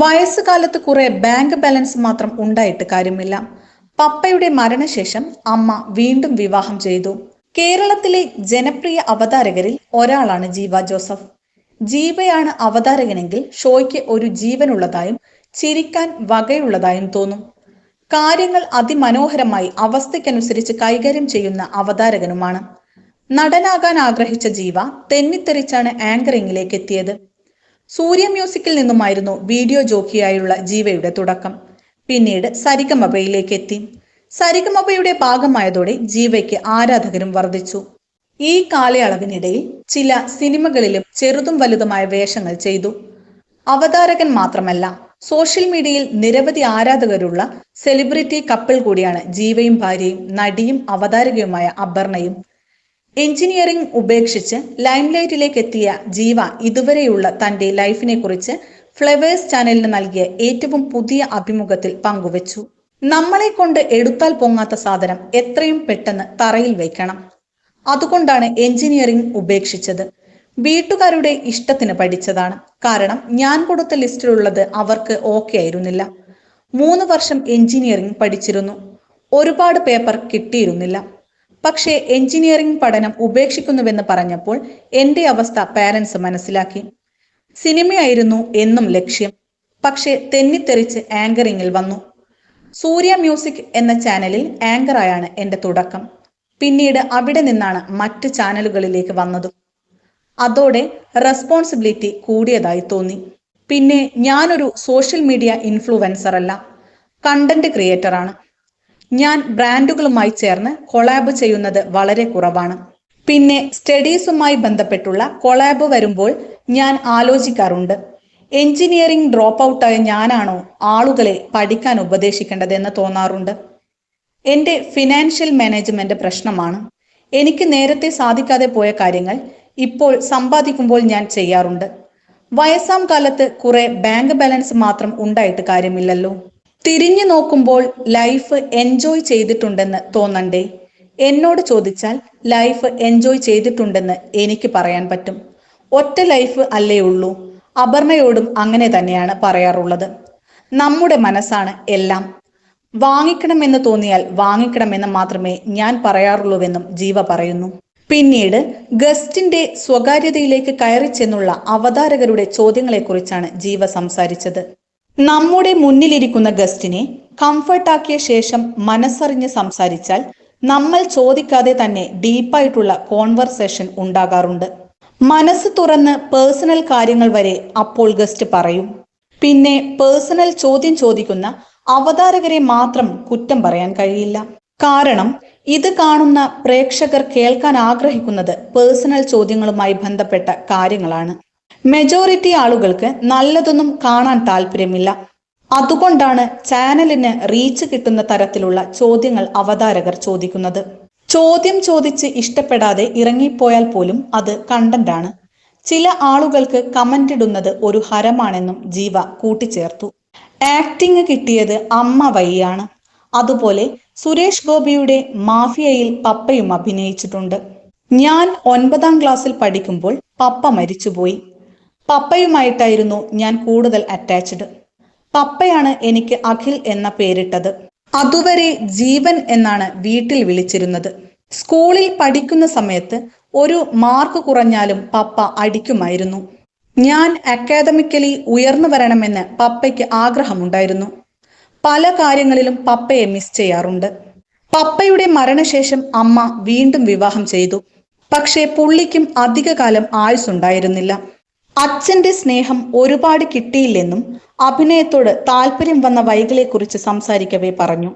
വയസ്സുകാലത്ത് കുറെ bank balance മാത്രം ഉണ്ടായിട്ട് കാര്യമില്ല. പപ്പയുടെ മരണശേഷം അമ്മ വീണ്ടും വിവാഹം ചെയ്തു. കേരളത്തിലെ ജനപ്രിയ അവതാരകരിൽ ഒരാളാണ് ജീവ ജോസഫ്. ജീവയാണ് അവതാരകനെങ്കിൽ ഷോയ്ക്ക് ഒരു ജീവനുള്ളതായും ചിരിക്കാൻ വകയുള്ളതായും തോന്നും. കാര്യങ്ങൾ അതിമനോഹരമായി അവസ്ഥയ്ക്കനുസരിച്ച് കൈകാര്യം ചെയ്യുന്ന അവതാരകനുമാണ്. നടനാകാൻ ആഗ്രഹിച്ച ജീവ തെന്നിത്തെറിച്ചാണ് ആങ്കറിംഗിലേക്ക് എത്തിയത്. സൂര്യ മ്യൂസിക്കിൽ നിന്നുമായിരുന്നു വീഡിയോ ജോക്കിയായുള്ള ജീവയുടെ തുടക്കം. പിന്നീട് സരിഗമപയിലേക്ക് എത്തി. സരിഗമപയുടെ ഭാഗമായതോടെ ജീവയ്ക്ക് ആരാധകരും വർദ്ധിച്ചു. ഈ കാലയളവിനിടയിൽ ചില സിനിമകളിലും ചെറുതും വലുതുമായ വേഷങ്ങൾ ചെയ്തു. അവതാരകൻ മാത്രമല്ല, സോഷ്യൽ മീഡിയയിൽ നിരവധി ആരാധകരുള്ള സെലിബ്രിറ്റി കപ്പിൾ കൂടിയാണ് ജീവയും ഭാര്യയും നടിയും അവതാരകയുമായ അപർണയും. എഞ്ചിനീയറിംഗ് ഉപേക്ഷിച്ച് ലൈംലൈറ്റിലേക്ക് എത്തിയ ജീവ ഇതുവരെയുള്ള തന്റെ ലൈഫിനെ കുറിച്ച് ഫ്ലവേഴ്സ് ചാനലിന് നൽകിയ ഏറ്റവും പുതിയ അഭിമുഖത്തിൽ പങ്കുവച്ചു. നമ്മളെ കൊണ്ട് എടുത്താൽ പൊങ്ങാത്ത സാധനം എത്രയും പെട്ടെന്ന് തറയിൽ വയ്ക്കണം. അതുകൊണ്ടാണ് എഞ്ചിനീയറിംഗ് ഉപേക്ഷിച്ചത്. വീട്ടുകാരുടെ ഇഷ്ടത്തിന് പഠിച്ചതാണ്. കാരണം ഞാൻ കൊടുത്ത ലിസ്റ്റിലുള്ളത് അവർക്ക് ഓക്കെ ആയിരുന്നില്ല. 3 വർഷം എഞ്ചിനീയറിംഗ് പഠിച്ചിരുന്നു. ഒരുപാട് പേപ്പർ കിട്ടിയിരുന്നില്ല. പക്ഷേ എഞ്ചിനീയറിംഗ് പഠനം ഉപേക്ഷിക്കുന്നുവെന്ന് പറഞ്ഞപ്പോൾ എന്റെ അവസ്ഥ പാരൻസ് മനസ്സിലാക്കി. സിനിമയായിരുന്നു എന്നും ലക്ഷ്യം. പക്ഷേ തെന്നിത്തെറിച്ച് ആങ്കറിംഗിൽ വന്നു. സൂര്യ മ്യൂസിക് എന്ന ചാനലിൽ ആങ്കറായാണ് എന്റെ തുടക്കം. പിന്നീട് അവിടെ നിന്നാണ് മറ്റ് ചാനലുകളിലേക്ക് വന്നതും. അതോടെ റെസ്പോൺസിബിലിറ്റി കൂടിയതായി തോന്നി. പിന്നെ ഞാനൊരു സോഷ്യൽ മീഡിയ ഇൻഫ്ലുവൻസർ അല്ല, കണ്ടന്റ് ക്രിയേറ്ററാണ്. ഞാൻ ബ്രാൻഡുകളുമായി ചേർന്ന് കൊളാബ് ചെയ്യുന്നത് വളരെ കുറവാണ്. പിന്നെ സ്റ്റഡീസുമായി ബന്ധപ്പെട്ടുള്ള കൊളാബ് വരുമ്പോൾ ഞാൻ ആലോചിക്കാറുണ്ട്, എഞ്ചിനീയറിംഗ് ഡ്രോപ്പ് ഔട്ടായ ഞാനാണോ ആളുകളെ പഠിക്കാൻ ഉപദേശിക്കേണ്ടതെന്ന് തോന്നാറുണ്ട്. എൻ്റെ ഫിനാൻഷ്യൽ മാനേജ്മെന്റ് പ്രശ്നമാണ്. എനിക്ക് നേരത്തെ സാധിക്കാതെ പോയ കാര്യങ്ങൾ ഇപ്പോൾ സമ്പാദിക്കുമ്പോൾ ഞാൻ ചെയ്യാറുണ്ട്. വയസ്സാം കാലത്ത് കുറെ ബാങ്ക് ബാലൻസ് മാത്രം ഉണ്ടായിട്ട് കാര്യമില്ലല്ലോ. തിരിഞ്ഞു നോക്കുമ്പോൾ ലൈഫ് എൻജോയ് ചെയ്തിട്ടുണ്ടെന്ന് തോന്നണ്ടേ? എന്നോട് ചോദിച്ചാൽ ലൈഫ് എൻജോയ് ചെയ്തിട്ടുണ്ടെന്ന് എനിക്ക് പറയാൻ പറ്റും. ഒറ്റ ലൈഫ് അല്ലേ ഉള്ളൂ. അപർണയോടും അങ്ങനെ തന്നെയാണ് പറയാറുള്ളത്. നമ്മുടെ മനസ്സാണ് എല്ലാം. വാങ്ങിക്കണമെന്ന് തോന്നിയാൽ വാങ്ങിക്കണമെന്ന് മാത്രമേ ഞാൻ പറയാറുള്ളൂവെന്നും ജീവ പറയുന്നു. പിന്നീട് ഗസ്റ്റിന്റെ സ്വകാര്യതയിലേക്ക് കയറി ചെന്നുള്ള അവതാരകരുടെ ചോദ്യങ്ങളെക്കുറിച്ചാണ് ജീവ സംസാരിച്ചത്. നമ്മുടെ മുന്നിലിരിക്കുന്ന ഗസ്റ്റിനെ കംഫർട്ടാക്കിയ ശേഷം മനസ്സറിഞ്ഞ് സംസാരിച്ചാൽ നമ്മൾ ചോദിക്കാതെ തന്നെ ഡീപ്പായിട്ടുള്ള കോൺവെർസേഷൻ ഉണ്ടാകാറുണ്ട്. മനസ്സ് തുറന്ന് പേഴ്സണൽ കാര്യങ്ങൾ വരെ അപ്പോൾ ഗസ്റ്റ് പറയും. പിന്നെ പേഴ്സണൽ ചോദ്യം ചോദിക്കുന്ന അവതാരകരെ മാത്രം കുറ്റം പറയാൻ കഴിയില്ല. കാരണം ഇത് കാണുന്ന പ്രേക്ഷകർ കേൾക്കാൻ ആഗ്രഹിക്കുന്നത് പേഴ്സണൽ ചോദ്യങ്ങളുമായി ബന്ധപ്പെട്ട കാര്യങ്ങളാണ്. മെജോറിറ്റി ആളുകൾക്ക് നല്ലതൊന്നും കാണാൻ താല്പര്യമില്ല. അതുകൊണ്ടാണ് ചാനലിന് റീച്ച് കിട്ടുന്ന തരത്തിലുള്ള ചോദ്യങ്ങൾ അവതാരകർ ചോദിക്കുന്നത്. ചോദ്യം ചോദിച്ച് ഇഷ്ടപ്പെടാതെ ഇറങ്ങിപ്പോയാൽ പോലും അത് കണ്ടന്റാണ്. ചില ആളുകൾക്ക് കമന്റ് ഇടുന്നത് ഒരു ഹരമാണെന്നും ജീവ കൂട്ടിച്ചേർത്തു. ആക്ടിങ് കിട്ടിയത് അമ്മ വഴിയാണ്. അതുപോലെ സുരേഷ് ഗോപിയുടെ മാഫിയയിൽ പപ്പയും അഭിനയിച്ചിട്ടുണ്ട്. ഞാൻ 9ാം ക്ലാസ്സിൽ പഠിക്കുമ്പോൾ പപ്പ മരിച്ചുപോയി. പപ്പയുമായിട്ടായിരുന്നു ഞാൻ കൂടുതൽ അറ്റാച്ച്ഡ്. പപ്പയാണ് എനിക്ക് അഖിൽ എന്ന പേരിട്ടത്. അതുവരെ ജീവൻ എന്നാണ് വീട്ടിൽ വിളിച്ചിരുന്നത്. സ്കൂളിൽ പഠിക്കുന്ന സമയത്ത് ഒരു മാർക്ക് കുറഞ്ഞാലും പപ്പ അടിക്കുമായിരുന്നു. ഞാൻ അക്കാദമിക്കലി ഉയർന്നു വരണമെന്ന് പപ്പയ്ക്ക് ആഗ്രഹമുണ്ടായിരുന്നു. പല കാര്യങ്ങളിലും പപ്പയെ മിസ് ചെയ്യാറുണ്ട്. പപ്പയുടെ മരണശേഷം അമ്മ വീണ്ടും വിവാഹം ചെയ്തു. പക്ഷേ പുള്ളിക്കും അധികകാലം ആയുസ്സുണ്ടായിരുന്നില്ല. അച്ഛന്റെ സ്നേഹം ഒരുപാട് കിട്ടിയില്ലെന്നും അഭിനയത്തോട് താല്പര്യം വന്ന വൈകളെക്കുറിച്ച് സംസാരിക്കവേ പറഞ്ഞു.